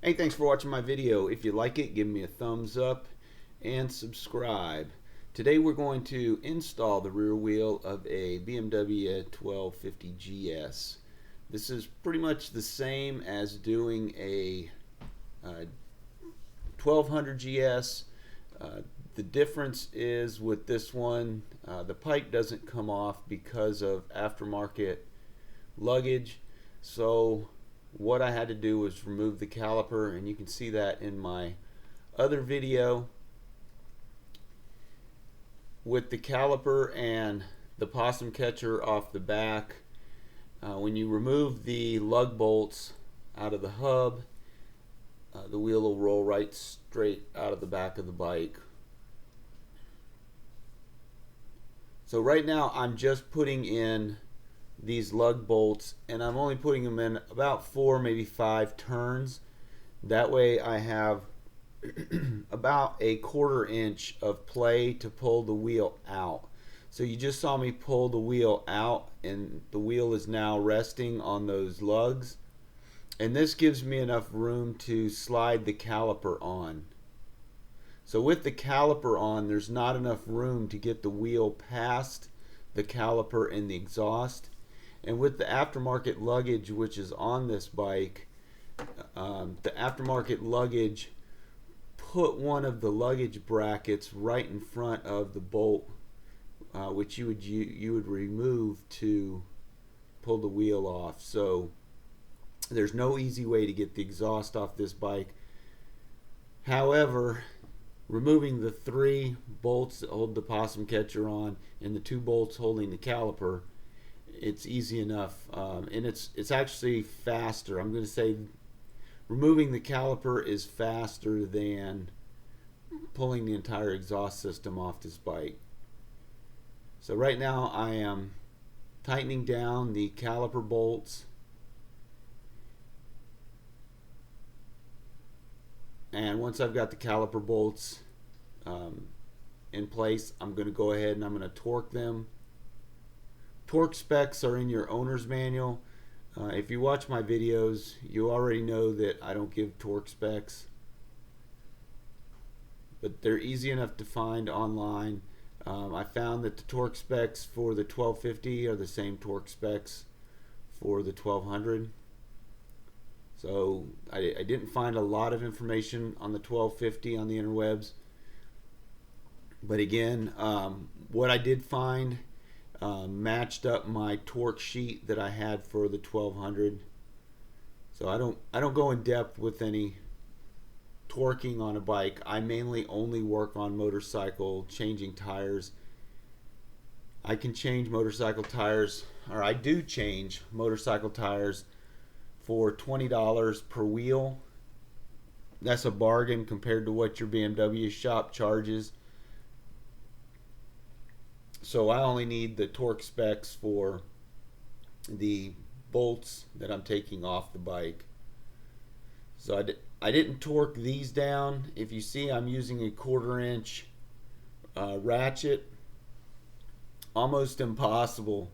Hey, thanks for watching my video. If you like it, give me a thumbs up and subscribe. Today we're going to install the rear wheel of a BMW 1250 GS. This is pretty much the same as doing a 1200 GS. The difference is with this one, the pipe doesn't come off because of aftermarket luggage. So what I had to do was remove the caliper, and you can see that in my other video. With the caliper and the possum catcher off the back, when you remove the lug bolts out of the hub, the wheel will roll right straight out of the back of the bike. So right now I'm just putting in these lug bolts, and I'm only putting them in about 4, maybe 5 turns. That way I have about a 1/4 inch of play to pull the wheel out. So you just saw me pull the wheel out, and the wheel is now resting on those lugs, and this gives me enough room to slide the caliper on. So with the caliper on, there's not enough room to get the wheel past the caliper and the exhaust. And with the aftermarket luggage which is on this bike, the aftermarket luggage put one of the luggage brackets right in front of the bolt, which you would remove to pull the wheel off. So there's no easy way to get the exhaust off this bike. However, removing the 3 bolts that hold the possum catcher on and the 2 bolts holding the caliper, it's easy enough, and it's actually faster. I'm going to say removing the caliper is faster than pulling the entire exhaust system off this bike. So right now I am tightening down the caliper bolts, and once I've got the caliper bolts in place, I'm going to go ahead and I'm going to torque them. Torque specs are in your owner's manual. If you watch my videos, you already know that I don't give torque specs, but they're easy enough to find online. I found that the torque specs for the 1250 are the same torque specs for the 1200. So I didn't find a lot of information on the 1250 on the interwebs, but again, what I did find matched up my torque sheet that I had for the 1200. So I don't go in depth with any torquing on a bike. I mainly only work on motorcycle, changing tires. I can change motorcycle tires, or I do change motorcycle tires for $20 per wheel. That's a bargain compared to what your BMW shop charges. So I only need the torque specs for the bolts that I'm taking off the bike. So I didn't torque these down. If you see, I'm using a 1/4 inch ratchet. Almost impossible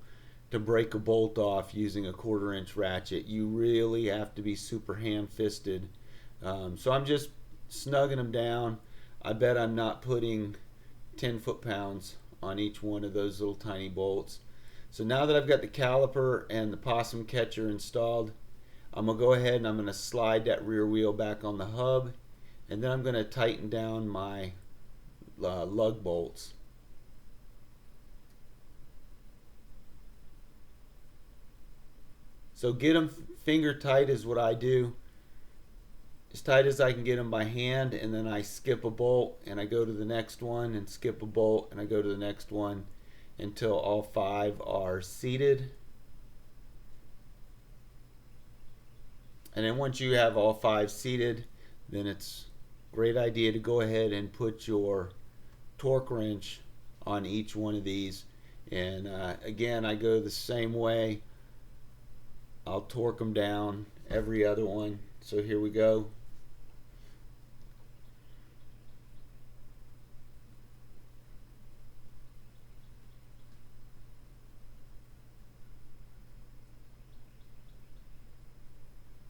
to break a bolt off using a 1/4 inch ratchet. You really have to be super ham-fisted. So I'm just snugging them down. I bet I'm not putting 10 foot-pounds on each one of those little tiny bolts. So now that I've got the caliper and the possum catcher installed, I'm going to go ahead and I'm going to slide that rear wheel back on the hub, and then I'm going to tighten down my lug bolts. So get them finger tight is what I do, as tight as I can get them by hand, and then I skip a bolt and I go to the next one and skip a bolt and I go to the next one until all 5 are seated. And then once you have all 5 seated, then it's a great idea to go ahead and put your torque wrench on each one of these. And again, I go the same way. I'll torque them down every other one. So here we go.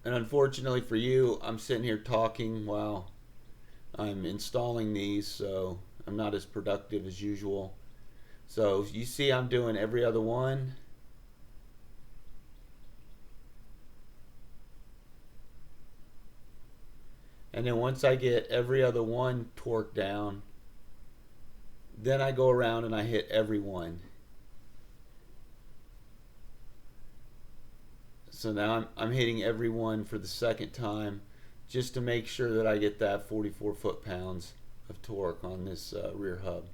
And unfortunately for you, I'm sitting here talking while I'm installing these, so I'm not as productive as usual. So you see I'm doing every other one. And then once I get every other one torqued down, then I go around and I hit every one. So now I'm hitting every one for the second time just to make sure that I get that 44 foot-pounds of torque on this rear hub.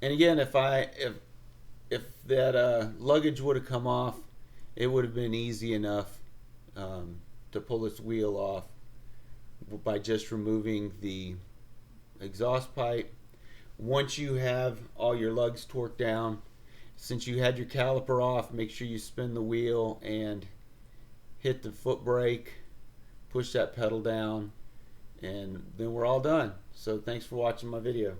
And again, if that luggage would have come off, it would have been easy enough to pull this wheel off by just removing the exhaust pipe. Once you have all your lugs torqued down, since you had your caliper off, make sure you spin the wheel and hit the foot brake, push that pedal down, and then we're all done. So thanks for watching my video.